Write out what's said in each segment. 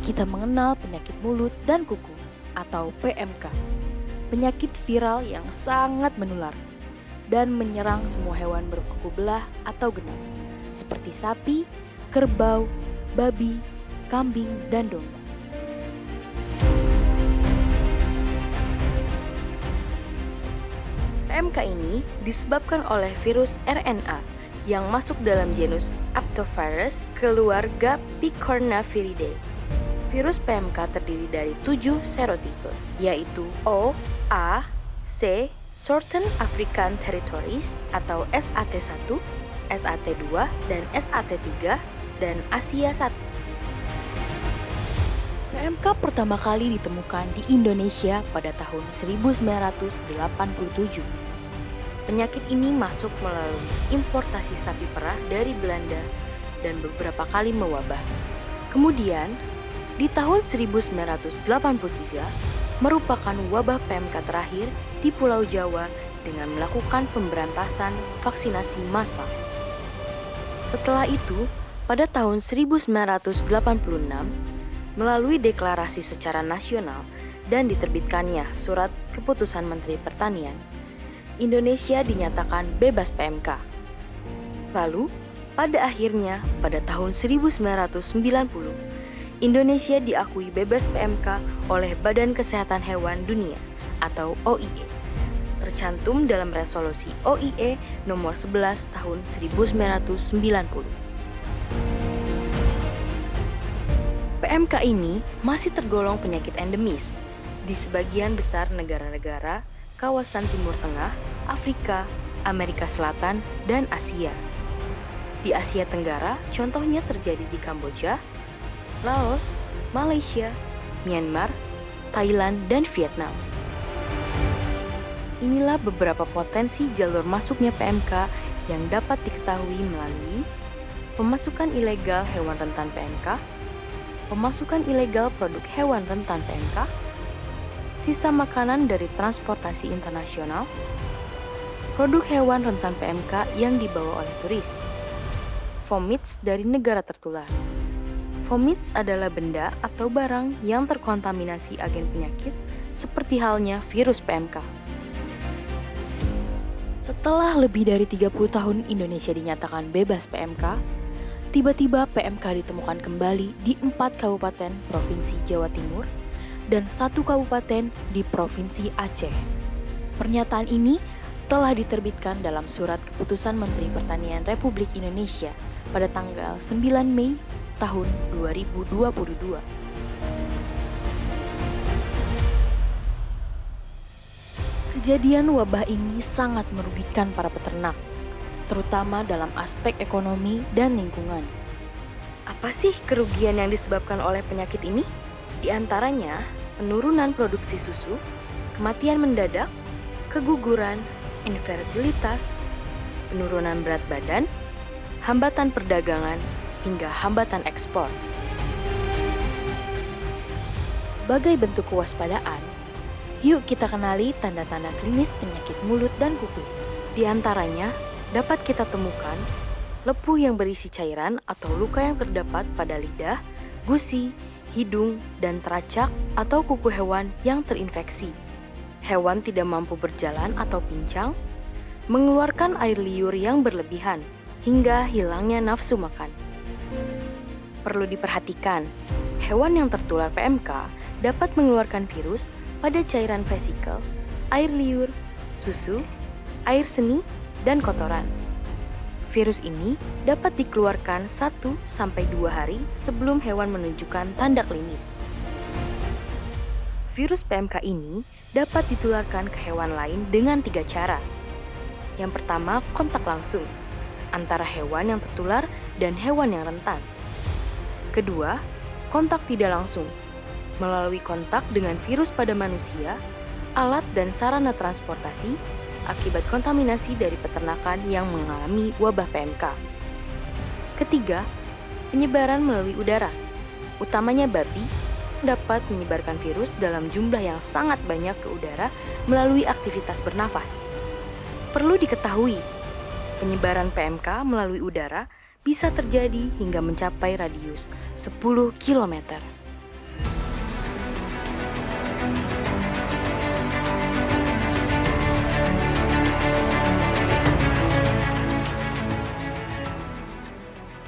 kita mengenal penyakit mulut dan kuku atau PMK. Penyakit viral yang sangat menular dan menyerang semua hewan berkuku belah atau genap, seperti sapi, kerbau, babi, kambing, dan domba. PMK ini disebabkan oleh virus RNA yang masuk dalam genus Aptovirus keluarga Picornaviridae. Virus PMK terdiri dari 7 serotipe, yaitu O, A, C, Southern African Territories atau SAT1, SAT2, dan SAT3, dan Asia 1. PMK pertama kali ditemukan di Indonesia pada tahun 1987. Penyakit ini masuk melalui importasi sapi perah dari Belanda dan beberapa kali mewabah. Kemudian, di tahun 1983, merupakan wabah PMK terakhir di Pulau Jawa dengan melakukan pemberantasan vaksinasi massal. Setelah itu, pada tahun 1986, melalui deklarasi secara nasional dan diterbitkannya Surat Keputusan Menteri Pertanian, Indonesia dinyatakan bebas PMK. Lalu, pada akhirnya, pada tahun 1990, Indonesia diakui bebas PMK oleh Badan Kesehatan Hewan Dunia atau OIE, tercantum dalam resolusi OIE nomor 11 tahun 1990. PMK ini masih tergolong penyakit endemis di sebagian besar negara-negara kawasan Timur Tengah, Afrika, Amerika Selatan, dan Asia. Di Asia Tenggara, contohnya terjadi di Kamboja, Laos, Malaysia, Myanmar, Thailand, dan Vietnam. Inilah beberapa potensi jalur masuknya PMK yang dapat diketahui melalui pemasukan ilegal hewan rentan PMK, pemasukan ilegal produk hewan rentan PMK, sisa makanan dari transportasi internasional, produk hewan rentan PMK yang dibawa oleh turis, vomits dari negara tertular. Vomits adalah benda atau barang yang terkontaminasi agen penyakit seperti halnya virus PMK. Setelah lebih dari 30 tahun Indonesia dinyatakan bebas PMK, tiba-tiba PMK ditemukan kembali di 4 kabupaten Provinsi Jawa Timur dan 1 kabupaten di Provinsi Aceh. Pernyataan ini telah diterbitkan dalam Surat Keputusan Menteri Pertanian Republik Indonesia pada tanggal 9 Mei tahun 2022. Kejadian wabah ini sangat merugikan para peternak, terutama dalam aspek ekonomi dan lingkungan. Apa sih kerugian yang disebabkan oleh penyakit ini? Di antaranya, penurunan produksi susu, kematian mendadak, keguguran, infertilitas, penurunan berat badan, hambatan perdagangan, hingga hambatan ekspor. Sebagai bentuk kewaspadaan, yuk kita kenali tanda-tanda klinis penyakit mulut dan kuku. Di antaranya, dapat kita temukan lepuh yang berisi cairan atau luka yang terdapat pada lidah, gusi, hidung, dan teracak atau kuku hewan yang terinfeksi. Hewan tidak mampu berjalan atau pincang, mengeluarkan air liur yang berlebihan, hingga hilangnya nafsu makan. Perlu diperhatikan, hewan yang tertular PMK dapat mengeluarkan virus pada cairan vesikel, air liur, susu, air seni, dan kotoran. Virus ini dapat dikeluarkan 1-2 hari sebelum hewan menunjukkan tanda klinis. Virus PMK ini dapat ditularkan ke hewan lain dengan 3 cara. Yang pertama, kontak langsung antara hewan yang tertular dan hewan yang rentan. Kedua, kontak tidak langsung melalui kontak dengan virus pada manusia, alat dan sarana transportasi, akibat kontaminasi dari peternakan yang mengalami wabah PMK. Ketiga, penyebaran melalui udara, utamanya babi, dapat menyebarkan virus dalam jumlah yang sangat banyak ke udara melalui aktivitas bernafas. Perlu diketahui, penyebaran PMK melalui udara bisa terjadi hingga mencapai radius 10 km.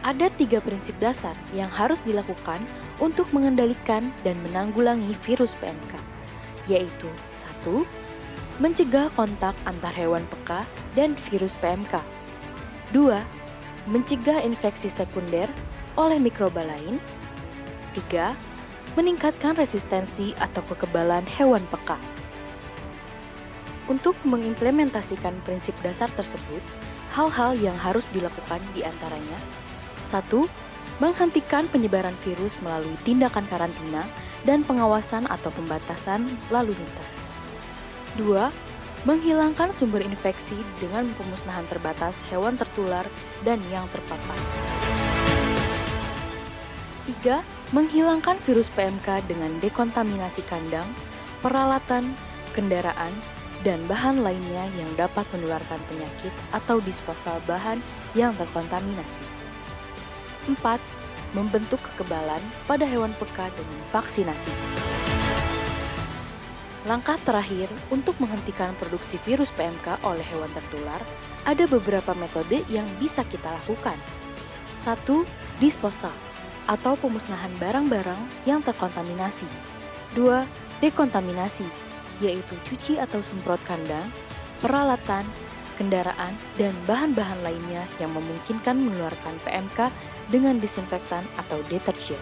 Ada 3 prinsip dasar yang harus dilakukan untuk mengendalikan dan menanggulangi virus PMK, yaitu 1. Mencegah kontak antar hewan peka dan virus PMK. 2. Mencegah infeksi sekunder oleh mikroba lain. 3. Meningkatkan resistensi atau kekebalan hewan peka. Untuk mengimplementasikan prinsip dasar tersebut, hal-hal yang harus dilakukan diantaranya: 1. Menghentikan penyebaran virus melalui tindakan karantina dan pengawasan atau pembatasan lalu lintas. 2. Menghilangkan sumber infeksi dengan pemusnahan terbatas hewan tertular dan yang terpapar. 3. Menghilangkan virus PMK dengan dekontaminasi kandang, peralatan, kendaraan, dan bahan lainnya yang dapat menularkan penyakit atau disposal bahan yang terkontaminasi. 4. Membentuk kekebalan pada hewan peka dengan vaksinasi. Langkah terakhir untuk menghentikan produksi virus PMK oleh hewan tertular, ada beberapa metode yang bisa kita lakukan. 1. Disposal atau pemusnahan barang-barang yang terkontaminasi. 2. Dekontaminasi, yaitu cuci atau semprot kandang, peralatan, kendaraan, dan bahan-bahan lainnya yang memungkinkan menularkan PMK dengan disinfektan atau deterjen.